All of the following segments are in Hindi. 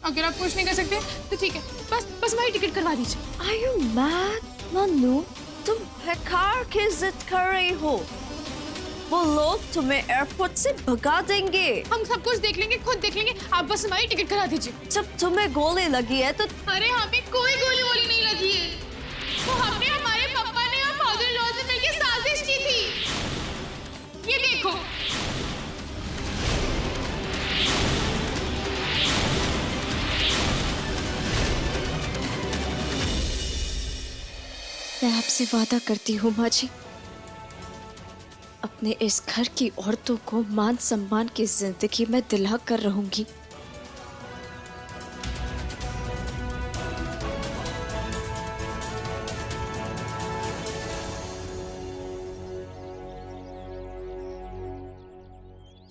अगर आप कुछ नहीं कर सकते तो ठीक है, बस हमारी टिकट करवा दीजिए। Are you mad, Mannu? तुम बेकार की जिद कर रही हो। वो लोग तुम्हें एयरपोर्ट से भगा देंगे। हम सब कुछ देख लेंगे, खुद देख लेंगे, आप बस हमारी टिकट करा दीजिए। जब तुम्हें गोली लगी है तो अरे हमें कोई गोली वोली नहीं लगी है। वो हमने हमारे पापा ने और फादर लॉ से मिलकर साजिश की थी। ये देखो। मैं आपसे वादा करती हूँ माँ जी, अपने इस घर की औरतों को मान सम्मान की जिंदगी में दिला कर रहूंगी।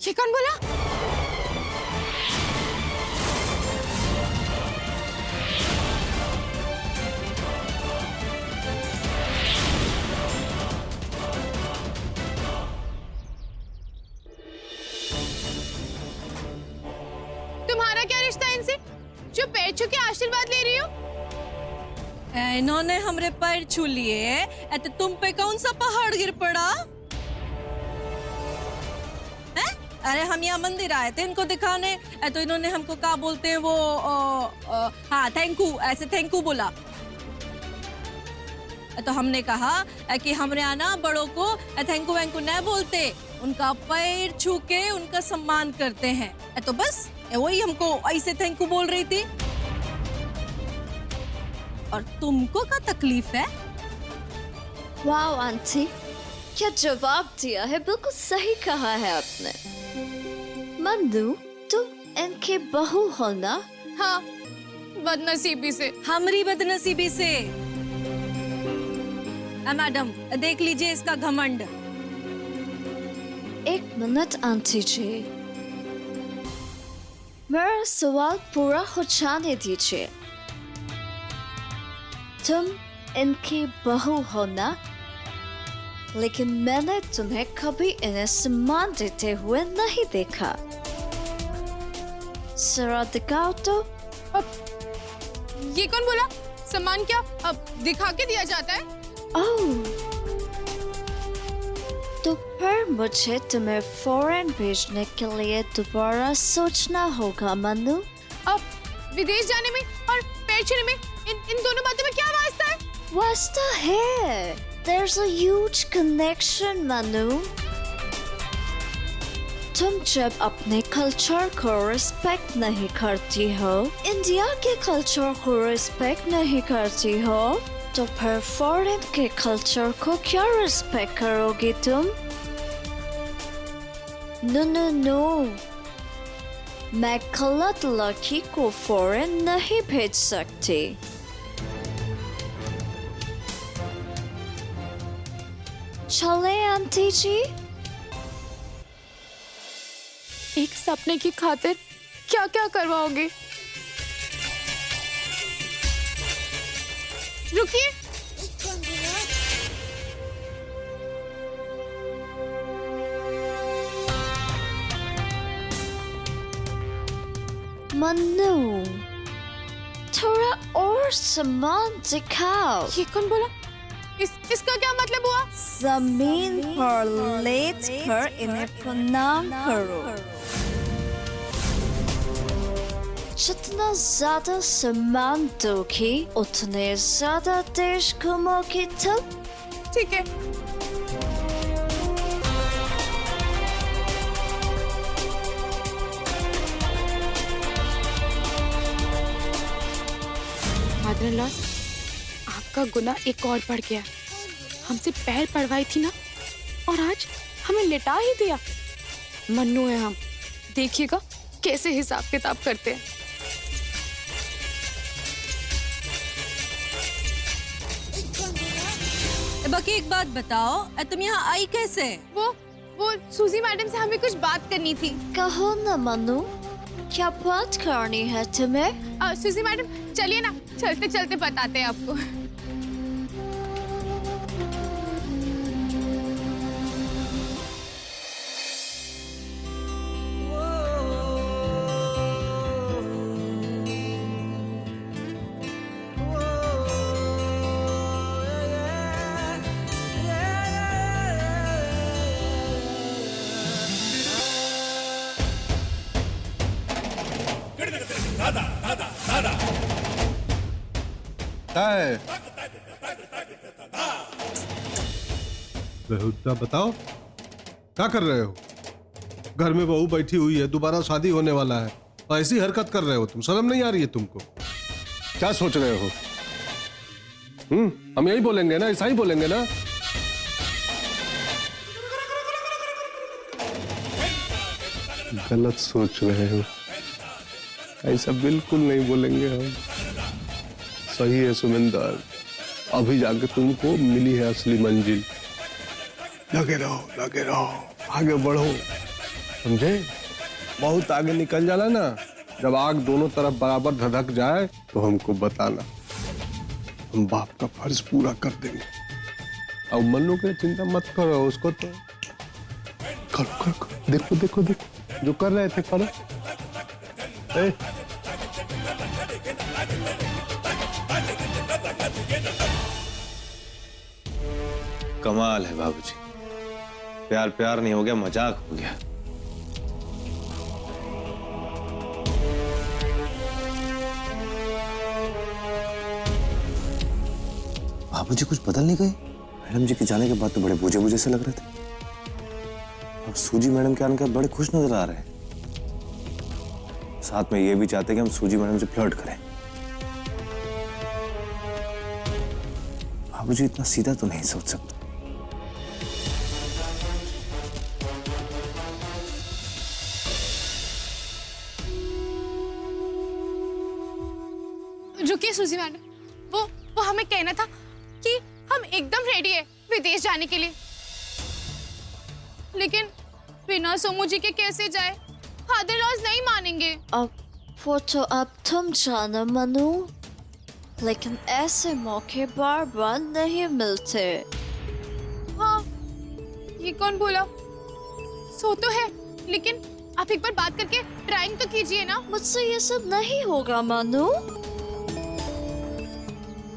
ये कौन बोला? तुम्हारा क्या रिश्ता है इनसे जो पैर छू के आशीर्वाद ले रही हो? इन्होंने हमरे पैर छू लिए तो तुम पे कौन सा पहाड़ गिर पड़ा है? अरे हम यहाँ मंदिर आए थे इनको दिखाने, तो इन्होंने हमको क्या बोलते हैं वो हाँ थैंक यू, ऐसे थैंक यू बोला। तो हमने कहा कि हमरे आना बड़ों को थैंक यू वैंकू नहीं बोलते, उनका पैर छू के उनका सम्मान करते हैं। तो बस वही हमको ऐसे थैंक यू बोल रही थी। और तुमको क्या तकलीफ है? वाह आंटी, क्या जवाब दिया है, बिल्कुल सही कहा है आपने। मन्नू, तुम इनकी बहू हो ना? हाँ, बदनसीबी से। हमारी बदनसीबी से। मैडम देख लीजिए इसका घमंड। एक मिनट आंटी जी, मेरा सवाल पूरा हो जाने दीजिए। तुम इनकी बहू हो ना? लेकिन मैंने तुम्हें कभी इन्हें सम्मान देते हुए नहीं देखा। जरा दिखाओ तो। अब ये कौन बोला? सम्मान क्या अब दिखा के दिया जाता है? ओह, तो फिर मुझे तुम्हें फॉरेन भेजने के लिए दोबारा सोचना होगा मन्नू। अब विदेश जाने में और पैर छूने में इन दोनों बातों में क्या वास्ता है? वास्ता है। There's a huge connection, Mannu. तुम जब अपने कल्चर को रिस्पेक्ट नहीं करती हो, इंडिया के कल्चर को रिस्पेक्ट नहीं करती हो, तो फिर फॉरेन के कल्चर को क्या रिस्पेक्ट करोगी तुम? नो नो नो, मैं गलत लड़की को फॉरेन नहीं भेज सकती। चले आंटी जी। एक सपने की खातिर क्या क्या करवाओगे? रुकिए। मन्नू, थोड़ा और सम्मान दिखाओ। ये कौन बोला? इसका क्या मतलब हुआ? जमीन पर लेट कर इन्हें प्रणाम करो। जितना ज्यादा सम्मान दोगी उतने ज्यादा देश घूमोगी तुम। ठीक है। फादर-इन-लॉ, आपका गुनाह एक और बढ़ गया। हमसे पैर पड़वाई थी ना, और आज हमें लिटा ही दिया। मन्नू है हम, देखिएगा कैसे हिसाब किताब करते हैं। बाकी एक बात बताओ, तुम यहाँ आई कैसे? वो सूजी मैडम से हमें कुछ बात करनी थी। कहो ना मन्नू, क्या बात करनी है तुम्हें? सूजी मैडम चलिए ना, चलते चलते बताते हैं आपको। है? बेहुदा बताओ, क्या कर रहे हो? घर में बहू बैठी हुई है, दोबारा शादी होने वाला है, ऐसी हरकत कर रहे हो तुम? शर्म नहीं आ रही है तुमको? क्या सोच रहे हो? हम यही बोलेंगे ना, ऐसा ही बोलेंगे ना? गलत सोच रहे हो, ऐसा बिल्कुल नहीं बोलेंगे हम। सही है सुमिंदर, अभी जाके तुमको मिली है असली मंजिल। लगे रहो, आगे बढ़ो, समझे? बहुत आगे निकल जाना ना, जब आग दोनों तरफ बराबर धधक जाए तो हमको बताना, हम बाप का फर्ज पूरा कर देंगे। अब मन्नू की चिंता मत करो, उसको तो करो। देखो जो कर रहे थे करो। कमाल है बाबूजी, प्यार नहीं हो गया, मजाक हो गया। बाबूजी कुछ बदल नहीं गए? मैडम जी के जाने के बाद तो बड़े बूझे से लग रहे थे, अब सूजी मैडम के आने के बाद बड़े खुश नजर आ रहे हैं। साथ में ये भी चाहते हैं कि हम सूजी मैडम से फ्लर्ट करें। बाबूजी इतना सीधा तो नहीं सोच सकते। रुकिए सूजी मैडम, वो हमें कहना था कि हम एकदम रेडी है विदेश जाने के लिए, लेकिन बिना सोमू जी के कैसे जाए? फादर लॉज नहीं मानेंगे। अब वो तो अब तुम जानो मनु, लेकिन ऐसे मौके बार बार नहीं मिलते। हाँ, ये कौन बोला? सो तो है, लेकिन आप एक बार बात करके ट्राइंग तो कीजिए ना। मुझसे ये सब नहीं होगा मनु,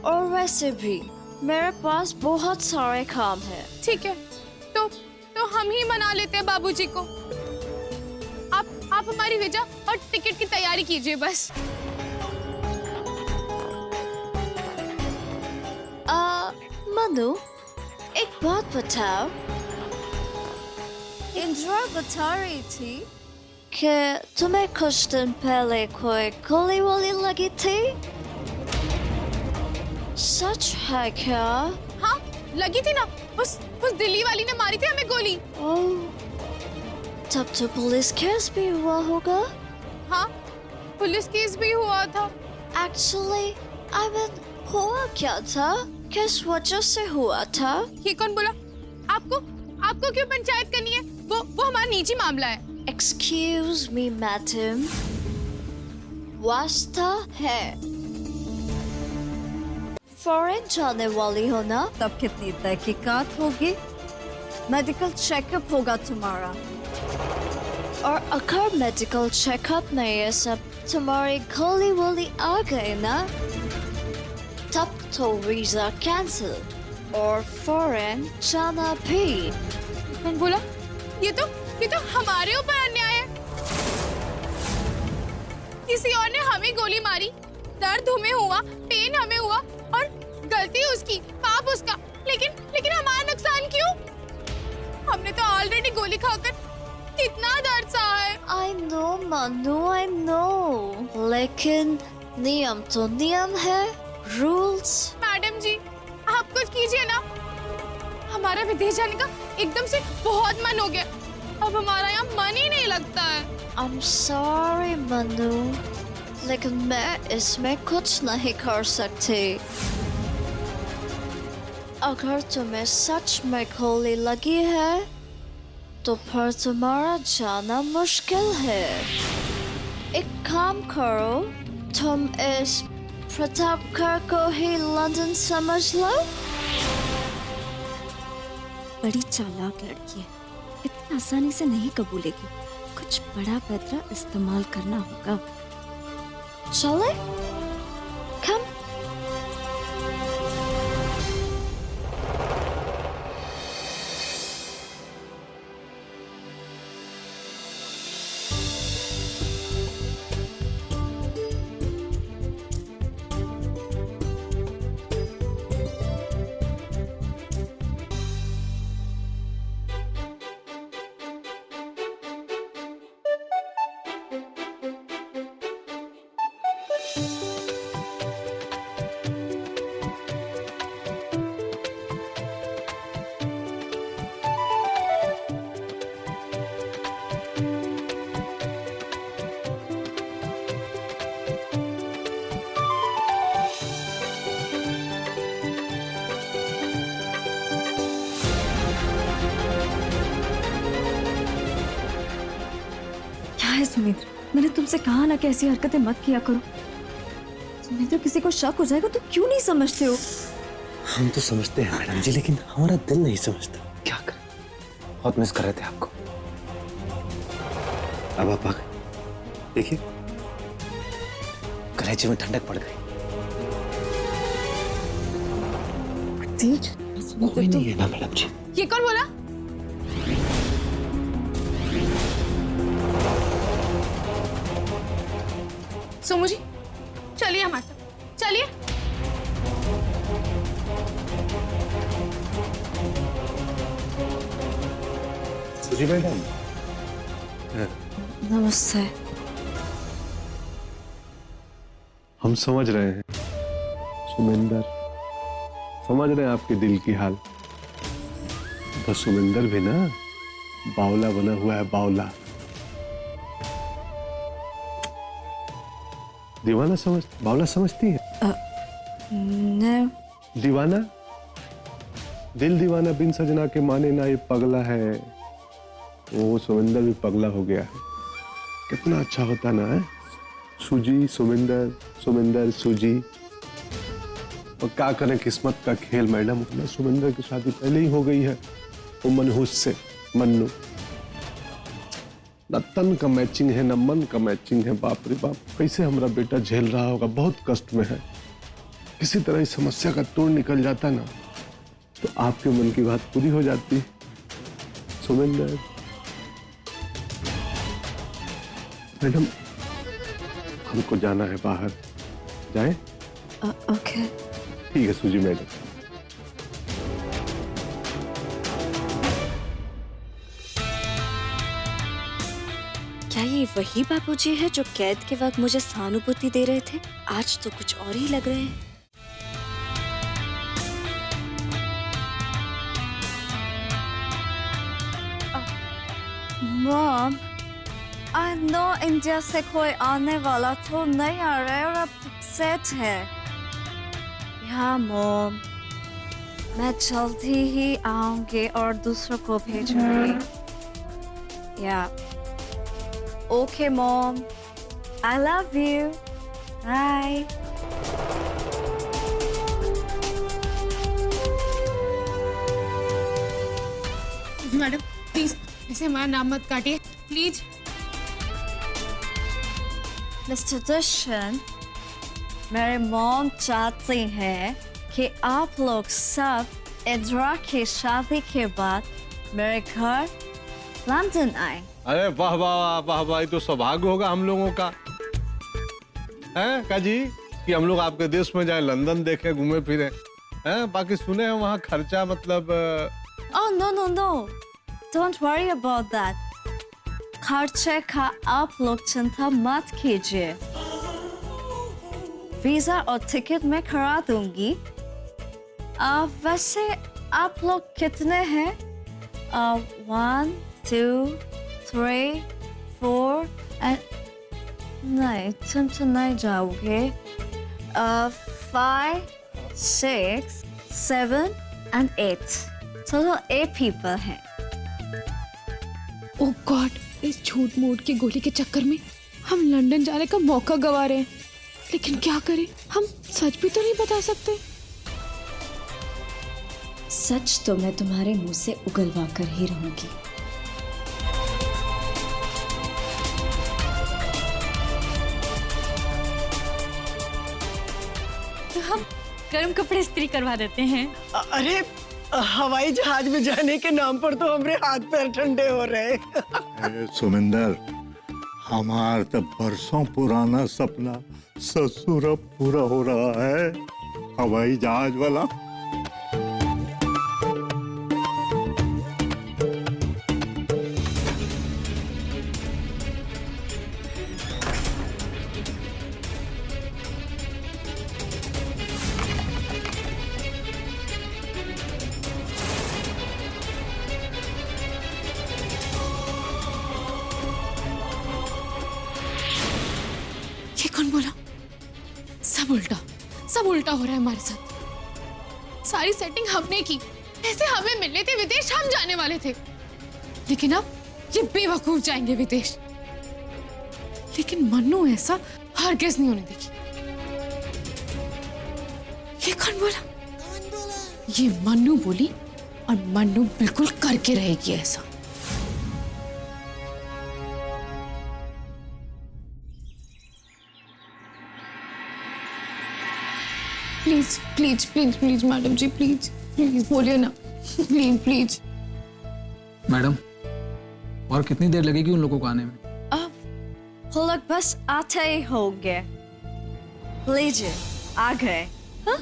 और वैसे भी मेरे पास बहुत सारे काम है। ठीक है, तो हम ही मना लेते हैं बाबूजी को। आप हमारी वीजा और टिकट की तैयारी कीजिए बस। मनु, एक बात बताओ। इंद्रा बता रही थी कि तुम्हें कुछ दिन पहले कोई गोली वोली लगी थी, सच है क्या? हाँ, लगी थी ना, उस दिल्ली वाली ने मारी थी हमें गोली। ओह, तब तो पुलिस केस भी हुआ होगा। हाँ, पुलिस केस भी हुआ था। एक्चुअली आई मीन हुआ क्या था, किस वजह से हुआ था? ये कौन बोला? आपको क्यों पंचायत करनी है? वो हमारा निजी मामला है। एक्सक्यूज मी मैडम, वास्ता है। फॉरेन जाने वाली हो ना, तब कितनी तहकीकात होगी, मेडिकल चेकअप होगा तुम्हारा, और अगर मेडिकल चेकअप में ये सब तुम्हारी गोली वोली आ गए ना, तब तो वीजा कैंसिल और फॉरेन जाना भी। कौन बोला? ये तो हमारे ऊपर अन्याय है। किसी और ने हमें गोली मारी, दर्द हमें हुआ, पेन हमें हुआ, और गलती उसकी, पाप उसका, लेकिन हमारा नुकसान क्यों? हमने तो ऑलरेडी गोली खाकर कितना दर्द सहा है। I know Manu, I know, लेकिन नियम तो नियम है, रूल्स। मैडम जी, आप कुछ कीजिए ना, हमारा विदेश जाने का एकदम से बहुत मन हो गया, अब हमारा यहाँ मन ही नहीं लगता है। I'm sorry मनु, लेकिन मैं इसमें कुछ नहीं कर सकती। अगर तुम्हें सच में गोली लगी है तो फिर तुम्हारा जाना मुश्किल है। एक काम करो, तुम इस प्रतापगढ़ को ही लंदन समझ लो। बड़ी चालाक लड़की है, इतनी आसानी से नहीं कबूलेगी, कुछ बड़ा पैतरा इस्तेमाल करना होगा। चले, कम। है सुमित्र, मैंने तुमसे कहा ना कि ऐसी हरकतें मत किया करो। सुमित्र, किसी को शक हो जाएगा तो क्यों नहीं समझते हो? हम तो समझते हैं मैडम जी, लेकिन हमारा दिल नहीं समझता। क्या करें, बहुत मिस कर रहे थे आपको। अब आप आ गए, देखिए कलेजे में ठंडक पड़ गई। कोई नहीं है ना मैडम जी? ये कौन बोला? सोमू जी, चलिए हमारे साथ, चलिए। जी मैडम। नमस्ते। हम समझ रहे हैं सुमिंदर, समझ रहे हैं आपके दिल की हाल। तो सुमिंदर भी ना बावला बना हुआ है, बावला। दीवाना बावला समझती है? No. दीवाना, दिल दीवाना बिन सजना के माने ना, ये पगला है। वो सुमिंदर भी पगला हो गया है। कितना अच्छा होता ना है, सूजी सुमिंदर, सुमिंदर सूजी। और क्या करें, किस्मत का खेल मैडम। ना सुमिंदर की शादी पहले ही हो गई है वो मनहूस से, मन्नू। न तन का मैचिंग है, न मन का मैचिंग है। बाप रे बाप, कैसे हमारा बेटा झेल रहा होगा, बहुत कष्ट में है। किसी तरह इस समस्या का तोड़ निकल जाता ना तो आपके मन की बात पूरी हो जाती। सुमिंदर मैडम, हमको जाना है बाहर, जाए? ओके। ठीक है सूजी मैडम। क्या ये वही बाबूजी है जो कैद के वक्त मुझे सहानुभूति दे रहे थे? आज तो कुछ और ही लग रहे हैं। मॉम, आई नो इंडिया से कोई आने वाला तो नहीं आ रहा है और अब अपसेट है। या मॉम, मैं जल्दी ही आऊंगी और दूसरों को भेजूंगी। या okay mom, I love you, bye. Madam please ऐसे हमारा नाम मत काटिए, प्लीज। मिस्टर दर्शन, मेरे मॉम चाहती हैं कि आप लोग सब इंदिरा की शादी के बाद मेरे घर लंदन आए। अरे वाह वाह वाह वाह, ये तो सौभाग्य होगा हम लोगों का, हैं काजी, कि हम लोग आपके देश में जाए, लंदन देखें, घूमे फिरे। हैं बाकी सुने हैं वहाँ खर्चा मतलब। Oh no no no, don't worry about that. खर्चे का आप लोग चिंता मत कीजिए। वीजा और टिकट मैं करा दूंगी। वैसे आप लोग कितने हैं? 1 2 3 4 नहीं, तुम तो नहीं जाओगे। 5 6 7 and 8, total 8 people हैं। ओह गॉड, इस झूठ मूठ की गोली के चक्कर में हम लंदन जाने का मौका गवा रहे हैं। लेकिन क्या करें, हम सच भी तो नहीं बता सकते। सच तो मैं तुम्हारे मुंह से उगलवा कर ही रहूंगी। तो हम गर्म कपड़े इस्त्री करवा देते हैं। अरे हवाई जहाज में जाने के नाम पर तो हमारे हाथ पैर ठंडे हो रहे। सुमिंदर, हमार तो बरसों पुराना सपना ससुर अब पूरा हो रहा है, हवाई जहाज वाला। ये कौन बोला? सब उल्टा हो रहा है हमारे साथ। सारी सेटिंग हमने की, ऐसे हमें मिलने थे विदेश, हम जाने वाले थे। लेकिन अब ये बेवकूफ जाएंगे विदेश। लेकिन मन्नू ऐसा हरगिज नहीं होने देगी। ये कौन बोला? ये मन्नू बोली, और मन्नू बिल्कुल करके रहेगी ऐसा। Please please please please madam ji, please please बोलिए ना, प्लीज प्लीज। मैडम, और कितनी देर लगेगी उन लोगों को आने में? वो लोग बस आते ही होंगे। लीजिए, आ गए। हाँ?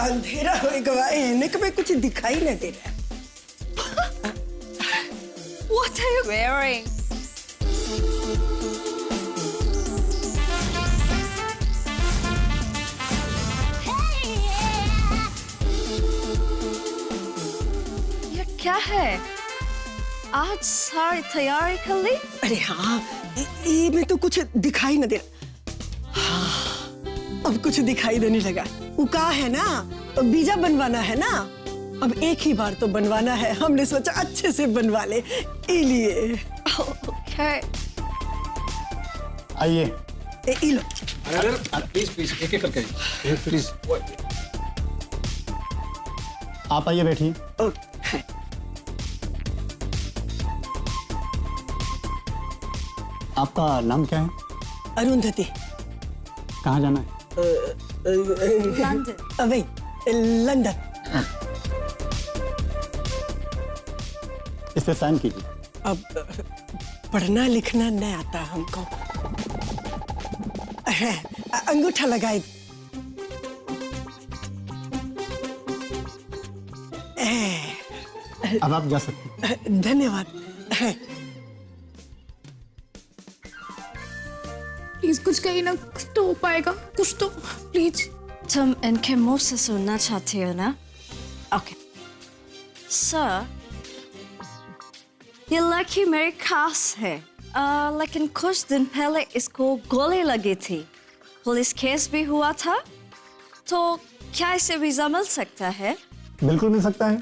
अंधेरा हो गया है, इन्हें कभी कुछ दिखाई न दे रहा। What are you wearing? ये क्या है? आज सारी तैयारी कर ली? अरे हाँ, ये में तो कुछ दिखाई न दे रहा। हाँ, अब कुछ दिखाई देने लगा। वो कहा है ना, वीजा बनवाना है ना, अब एक ही बार तो बनवाना है, हमने सोचा अच्छे से बनवा ले, इसीलिए। Okay. आइए। ये लो। अरे प्लीज प्लीज, एक एक करके प्लीज। आप आइए, बैठिए। आपका नाम क्या है? अरुंधति। कहाँ जाना है? London. अबे, लंदन। इस पे साइन कीजिए। अब पढ़ना लिखना नहीं आता हमको। अंगूठा लगाए। अब आप जा सकते हैं। धन्यवाद। प्लीज कुछ कहीं ना, कुछ तो हो पाएगा, कुछ तो प्लीज। तुम इनके मुंह से सुनना चाहती हो ना? ओके। सर, ये लड़की मेरी खास है, लेकिन कुछ दिन पहले इसको गोली लगी थी, पुलिस केस भी हुआ था, तो क्या इसे वीजा मिल सकता है? बिल्कुल मिल सकता है।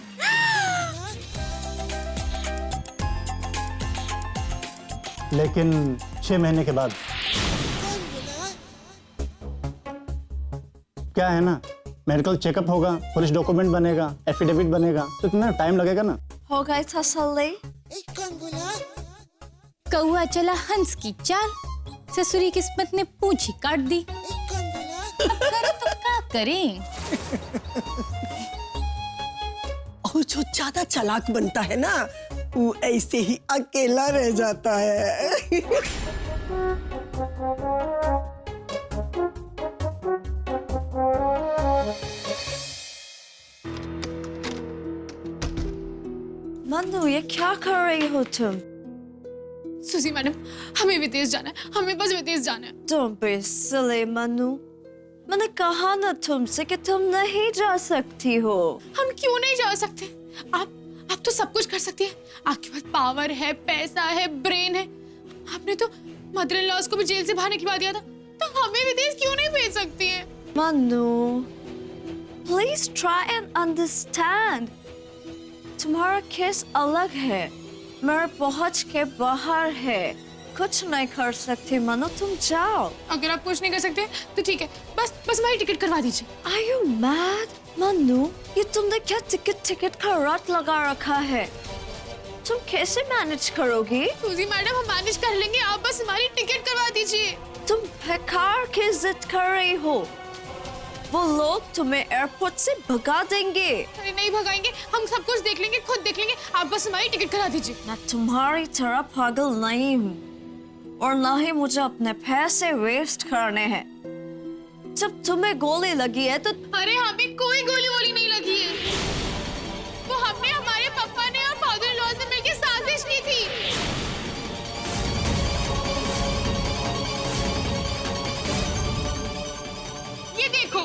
लेकिन 6 महीने के बाद। क्या है ना, मेडिकल चेकअप होगा, पुलिस डॉक्यूमेंट बनेगा, एफिडेविट बनेगा, तो इतना टाइम लगेगा ना। हो गई तसल्ली? कौआ चला हंस की चाल, ससुरी किस्मत ने पूंछी काट दी। अब करे तो क्या करें? और जो ज्यादा चालाक बनता है ना, वो ऐसे ही अकेला रह जाता है। मन्नू, ये क्या कर रही हो तुम? सुजी मैडम, हमें विदेश जाना है, हमें बस विदेश जाना है। Don't be silly, Mannu. मैंने कहा ना तुमसे कि तुम नहीं जा सकती हो। हम क्यों नहीं जा सकते? आप तो सब कुछ कर सकती है। आपके पास पावर है, पैसा है, ब्रेन है। आपने तो मदर इन लॉज को भी जेल से बाहर निकलवा दिया था, तो हमें विदेश क्यों नहीं भेज सकती है? Mannu, please try and understand. तुम्हारा केस अलग है, मेरे पहुंच के बाहर है, कुछ नहीं कर सकती। मन्नू, तुम जाओ। अगर आप कुछ नहीं कर सकते तो ठीक है, बस हमारी टिकट करवा दीजिए। Are you mad? मन्नू, ये तुमने क्या टिकट का रट लगा रखा है? तुम कैसे मैनेज करोगी? सुजी मैडम, हम मैनेज कर लेंगे, आप बस हमारी टिकट करवा दीजिए। तुम बेकार की जिद कर रही हो। वो लोग तुम्हें एयरपोर्ट से भगा देंगे। अरे नहीं भगाएंगे, हम सब कुछ देख लेंगे, खुद देख लेंगे, आप बस हमारी टिकट करा दीजिए। मैं तुम्हारी तरह पागल नहीं हूँ, और ना ही मुझे अपने पैसे वेस्ट करने हैं। जब तुम्हें गोली लगी है तो अरे हमें कोई गोली वोली नहीं लगी है, वो हमने हमारे पापा ने और फादर इन लॉ से मिलकर साजिश की थी। ये देखो